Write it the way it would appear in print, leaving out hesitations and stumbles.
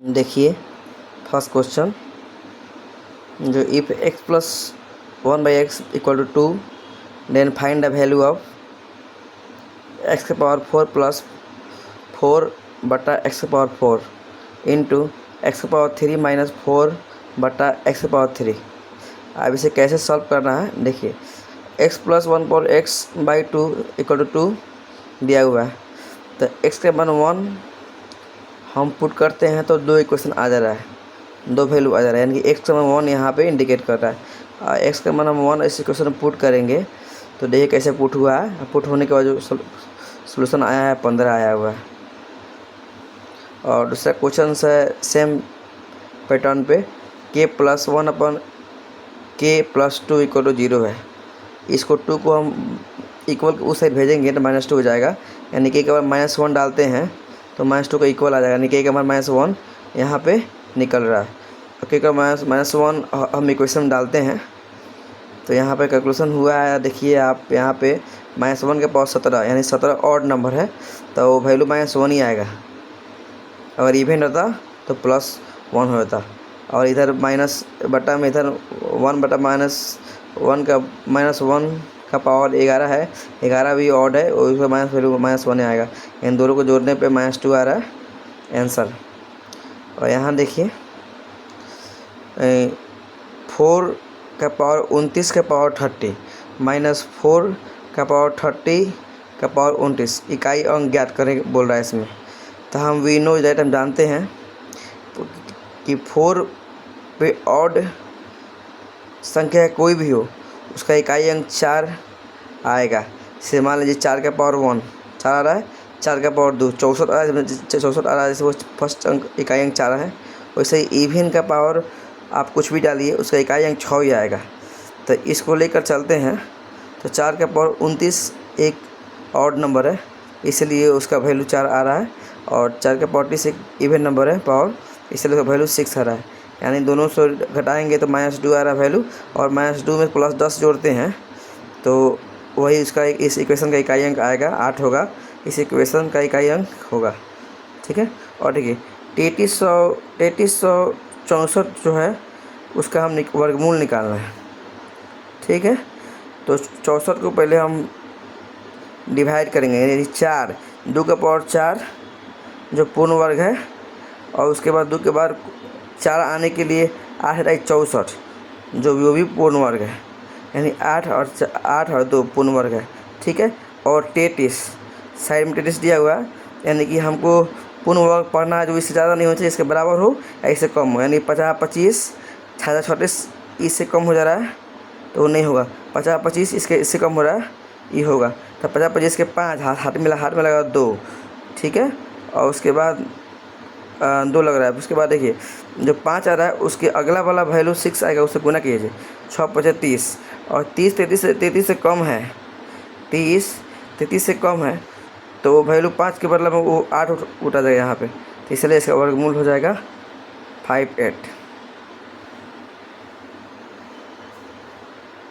देखिए first question, जो if x plus 1/x equal to 2 then find the value of x के power 4 plus 4 बटा x के power 4 into x के power 3 minus 4 बटा x के पावर 3। अब इसे कैसे सॉल्व करना है, देखिए x plus 1 power x by 2 equal to 2 दिया हुआ है, तो x के मान 1 हम पुट करते हैं तो 2 इक्वेशन आ जा रहा है, 2 वैल्यू आ जा रहा है, यानी कि x का मान 1 यहाँ पे इंडिकेट कर रहा है। और x का मान हम 1 इस इक्वेशन में पुट करेंगे तो देखिए कैसे पुट हुआ है। पुट होने के बाद जो सोल्यूशन आया है 15 आया हुआ है। और दूसरा क्वेश्चन है सेम पैटर्न पे, k plus 1 upon k plus 2 equal to 0 है। इसको 2 को हम इक्वल उस साइड भेजेंगे तो -2 हो जाएगा, यानी k के बाद -1 डालते हैं तो -2 का इक्वल आ जाएगा, यानी k के बाद -1 यहाँ पे निकल रहा है। और k का -1 हम इक्वेशन में डालते हैं तो यहाँ पे कैलकुलेशन हुआ है। देखिए आप यहाँ पे -1 के पावर 17, यानी 17 ऑड नंबर है तो वैल्यू -1 ही आएगा। अगर इवेंट होता तो +1 हो जाता, और इधर माइनस बटा में इधर 1 बटा -1 का -1 का पावर 11 है, 11 भी ऑड है और उसका माइनस वैल्यू -1 आएगा। इन दोनों को जोड़ने पे -2 आ रहा है आंसर। और यहाँ देखिए 4 का पावर 29 का पावर 30 -4 का पावर 30 का पावर 29 इकाई अंक ज्ञात करें बोल रहा है इसमें। तो हम वी नो दैट, हम जानते हैं कि 4 पे ऑड संख्या कोई भी हो उसका इकाई अंक 4 आएगा। जैसे मान लीजिए 4 का पावर 1 4 आ रहा है, 4 का पावर 2 64 आ रहा है, 64 आ रहा है, जैसे वो फर्स्ट अंक इकाई अंक 4 है। वैसे ही इवन का पावर आप कुछ भी डालिए उसका इकाई अंक 6 ही आएगा। तो इसको लेकर चलते हैं तो 4 का पावर 29 एक ऑड नंबर है, इसलिए उसका वैल्यू 4 आ रहा है, और 4 का पावर 30 एक इवन नंबर है पावर, इसलिए उसका वैल्यू 6 आ रहा है। यानी दोनों से घटाएंगे तो -2 आ रहा है वैल्यू, और -2 में +10 जोड़ते हैं तो वही उसका इस इक्वेशन का इकाई अंक आएगा, 8 होगा, इस इक्वेशन का इकाई अंक होगा। ठीक है। और देखिए 3364 जो है उसका हम वर्गमूल निकालना है। ठीक है, तो 64 को पहले हम डिवाइड करेंगे, यानी 4 2 का पावर 4 जो पूर्ण वर्ग है, और उसके बाद 2 के बाद 4 आने के लिए 8 64 जो वो भी पूर्ण वर्ग है, यानी 8 और 2 पूर्ण वर्ग है। ठीक है। और 33 साइड में 33 दिया हुआ है, यानी कि हमको पूर्ण वर्ग पढ़ना है जो इससे ज़्यादा नहीं होना चाहिए, इसके बराबर हो या इससे कम हो, यानी 50 25 66 36 इससे कम हो जा रहा है तो वो नहीं होगा, 50 25 इससे कम हो रहा है ये होगा। तो 50 25 के 5 हाथ में लगा 2। ठीक है। और उसके बाद 2 लग रहा है। उसके बाद देखिए जो 5 आ रहा है उसके अगला वाला वैल्यू 6 आएगा, उससे गुना कीजिए, 6 5 30, और 30 33 से कम है, 30 33 से कम है तो वो वैल्यू 5 के बदले में वो 8 उठा जाएगा यहाँ पे, तो इसलिए इसका वर्गमूल हो जाएगा 58।